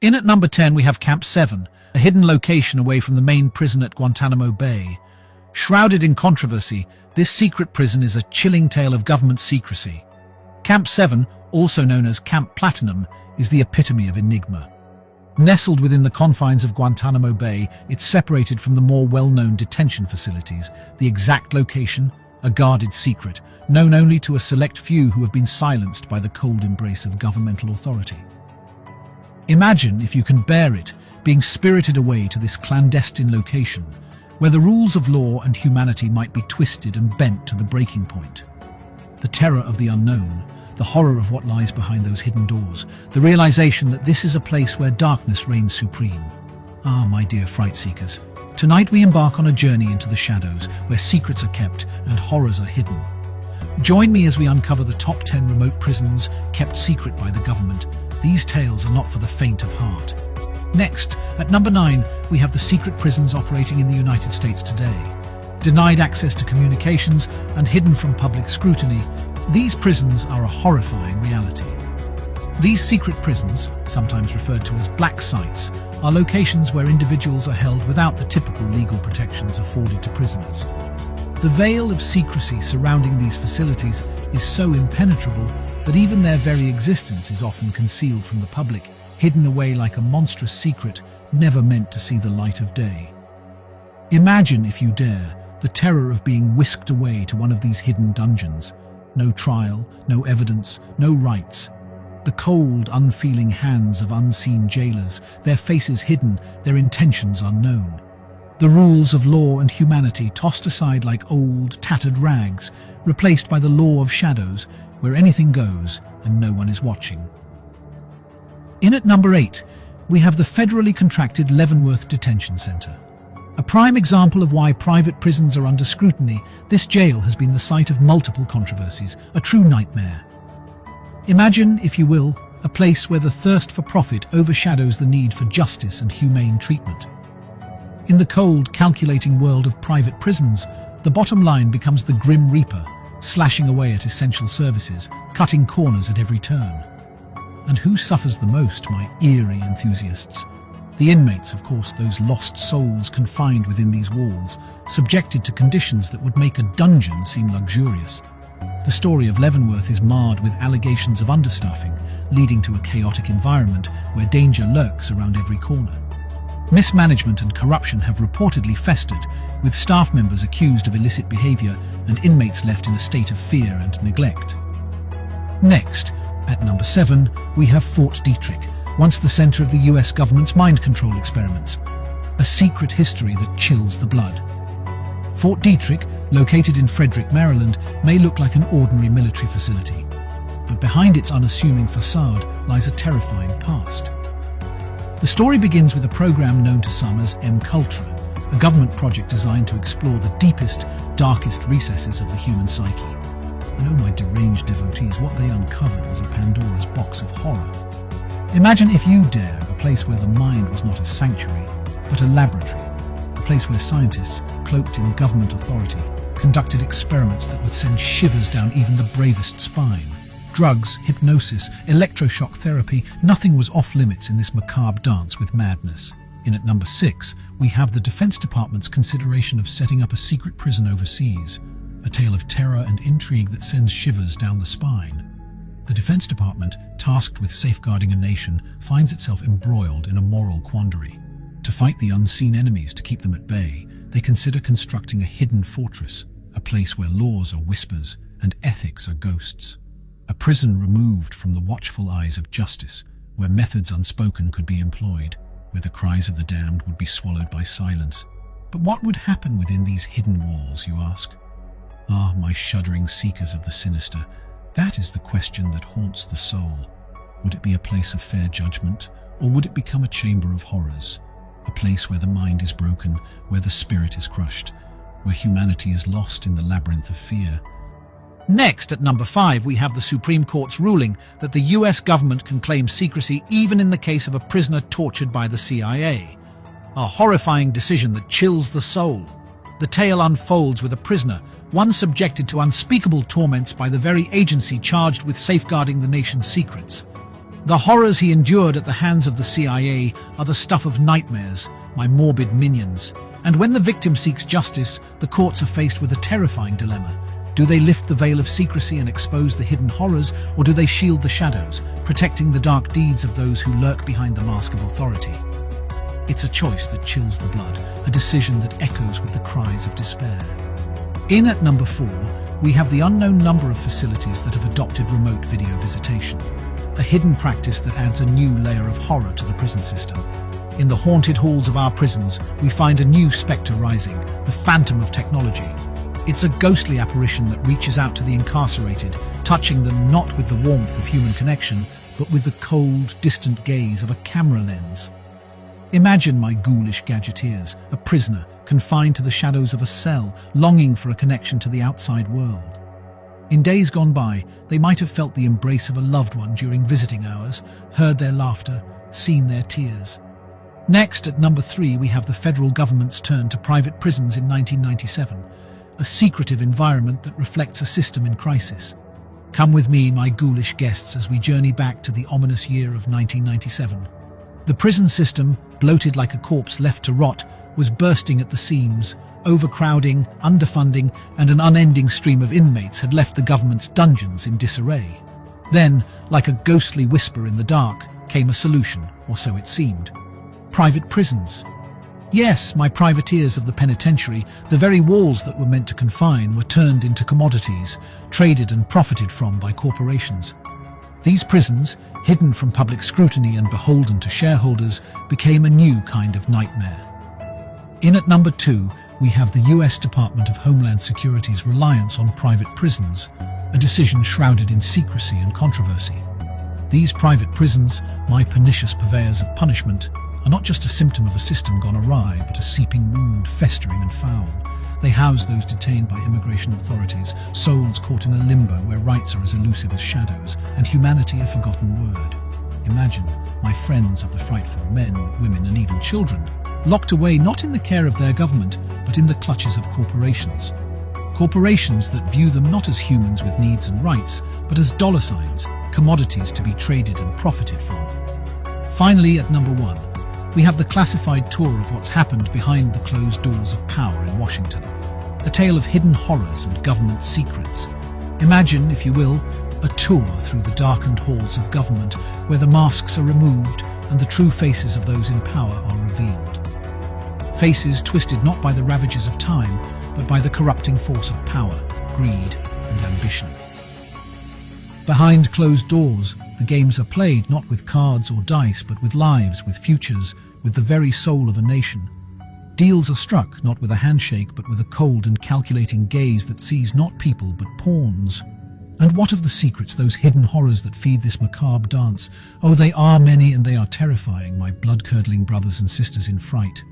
In at number 10 we have Camp 7, a hidden location away from the main prison at Guantanamo Bay. Shrouded in controversy, this secret prison is a chilling tale of government secrecy. Camp 7, also known as Camp Platinum, is the epitome of enigma. Nestled within the confines of Guantanamo Bay, it's separated from the more well-known detention facilities. The exact location, a guarded secret, known only to a select few who have been silenced by the cold embrace of governmental authority. Imagine, if you can bear it, being spirited away to this clandestine location, where the rules of law and humanity might be twisted and bent to the breaking point. The terror of the unknown, the horror of what lies behind those hidden doors, the realization that this is a place where darkness reigns supreme. Ah, my dear fright seekers, tonight we embark on a journey into the shadows, where secrets are kept and horrors are hidden. Join me as we uncover the top 10 remote prisons kept secret by the government. These tales are not for the faint of heart. Next, at number 9, we have the secret prisons operating in the United States today. Denied access to communications and hidden from public scrutiny, these prisons are a horrifying reality. These secret prisons, sometimes referred to as black sites, are locations where individuals are held without the typical legal protections afforded to prisoners. The veil of secrecy surrounding these facilities is so impenetrable that even their very existence is often concealed from the public, hidden away like a monstrous secret never meant to see the light of day. Imagine, if you dare, the terror of being whisked away to one of these hidden dungeons. No trial, no evidence, no rights. The cold, unfeeling hands of unseen jailers, their faces hidden, their intentions unknown. The rules of law and humanity tossed aside like old, tattered rags, replaced by the law of shadows, where anything goes and no one is watching. In at number 8, we have the federally contracted Leavenworth Detention Center. A prime example of why private prisons are under scrutiny, this jail has been the site of multiple controversies, a true nightmare. Imagine, if you will, a place where the thirst for profit overshadows the need for justice and humane treatment. In the cold, calculating world of private prisons, the bottom line becomes the grim reaper, slashing away at essential services, cutting corners at every turn. And who suffers the most, my eerie enthusiasts? The inmates, of course, those lost souls confined within these walls, subjected to conditions that would make a dungeon seem luxurious. The story of Leavenworth is marred with allegations of understaffing, leading to a chaotic environment where danger lurks around every corner. Mismanagement and corruption have reportedly festered, with staff members accused of illicit behavior and inmates left in a state of fear and neglect. Next, at number 7, we have Fort Detrick, once the center of the US government's mind control experiments. A secret history that chills the blood. Fort Detrick, located in Frederick, Maryland, may look like an ordinary military facility, but behind its unassuming facade lies a terrifying past. The story begins with a program known to some as M-Culture, a government project designed to explore the deepest, darkest recesses of the human psyche. And oh my deranged devotees, what they uncovered was a Pandora's box of horror. Imagine, if you dare, a place where the mind was not a sanctuary, but a laboratory. A place where scientists, cloaked in government authority, conducted experiments that would send shivers down even the bravest spine. Drugs, hypnosis, electroshock therapy, nothing was off limits in this macabre dance with madness. In at number 6, we have the Defense Department's consideration of setting up a secret prison overseas. A tale of terror and intrigue that sends shivers down the spine. The Defense Department, tasked with safeguarding a nation, finds itself embroiled in a moral quandary. To fight the unseen enemies to keep them at bay, they consider constructing a hidden fortress, a place where laws are whispers and ethics are ghosts. A prison removed from the watchful eyes of justice, where methods unspoken could be employed, where the cries of the damned would be swallowed by silence. But what would happen within these hidden walls, you ask? Ah, my shuddering seekers of the sinister, that is the question that haunts the soul. Would it be a place of fair judgment, or would it become a chamber of horrors? A place where the mind is broken, where the spirit is crushed, where humanity is lost in the labyrinth of fear. Next, at number 5, we have the Supreme Court's ruling that the US government can claim secrecy even in the case of a prisoner tortured by the CIA. A horrifying decision that chills the soul. The tale unfolds with a prisoner, one subjected to unspeakable torments by the very agency charged with safeguarding the nation's secrets. The horrors he endured at the hands of the CIA are the stuff of nightmares, my morbid minions. And when the victim seeks justice, the courts are faced with a terrifying dilemma. Do they lift the veil of secrecy and expose the hidden horrors, or do they shield the shadows, protecting the dark deeds of those who lurk behind the mask of authority? It's a choice that chills the blood, a decision that echoes with the cries of despair. In at number 4, we have the unknown number of facilities that have adopted remote video visitation, a hidden practice that adds a new layer of horror to the prison system. In the haunted halls of our prisons, we find a new spectre rising, the phantom of technology. It's a ghostly apparition that reaches out to the incarcerated, touching them not with the warmth of human connection, but with the cold, distant gaze of a camera lens. Imagine, my ghoulish gadgeteers, a prisoner confined to the shadows of a cell, longing for a connection to the outside world. In days gone by, they might have felt the embrace of a loved one during visiting hours, heard their laughter, seen their tears. Next, at number 3, we have the federal government's turn to private prisons in 1997, a secretive environment that reflects a system in crisis. Come with me, my ghoulish guests, as we journey back to the ominous year of 1997. The prison system, bloated like a corpse left to rot, was bursting at the seams. Overcrowding, underfunding, and an unending stream of inmates had left the government's dungeons in disarray. Then, like a ghostly whisper in the dark, came a solution, or so it seemed. Private prisons. Yes, my privateers of the penitentiary, the very walls that were meant to confine were turned into commodities, traded and profited from by corporations. These prisons, hidden from public scrutiny and beholden to shareholders, became a new kind of nightmare. In at number 2, we have the US Department of Homeland Security's reliance on private prisons, a decision shrouded in secrecy and controversy. These private prisons, my pernicious purveyors of punishment, are not just a symptom of a system gone awry, but a seeping wound, festering and foul. They house those detained by immigration authorities, souls caught in a limbo where rights are as elusive as shadows, and humanity a forgotten word. Imagine, my friends of the frightful, men, women and even children, locked away not in the care of their government, but in the clutches of corporations. Corporations that view them not as humans with needs and rights, but as dollar signs, commodities to be traded and profited from. Finally, at number 1, we have the classified tour of what's happened behind the closed doors of power in Washington, a tale of hidden horrors and government secrets. Imagine, if you will, a tour through the darkened halls of government where the masks are removed and the true faces of those in power are revealed. Faces twisted not by the ravages of time, but by the corrupting force of power, greed and ambition. Behind closed doors, the games are played not with cards or dice, but with lives, with futures, with the very soul of a nation. Deals are struck not with a handshake, but with a cold and calculating gaze that sees not people but pawns. And what of the secrets, those hidden horrors that feed this macabre dance? Oh, they are many and they are terrifying, my blood-curdling brothers and sisters in fright.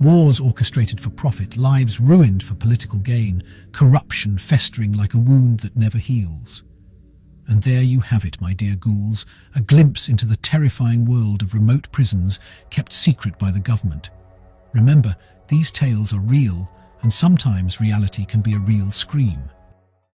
Wars orchestrated for profit, lives ruined for political gain, corruption festering like a wound that never heals. And there you have it, my dear ghouls, a glimpse into the terrifying world of remote prisons kept secret by the government. Remember, these tales are real, and sometimes reality can be a real scream.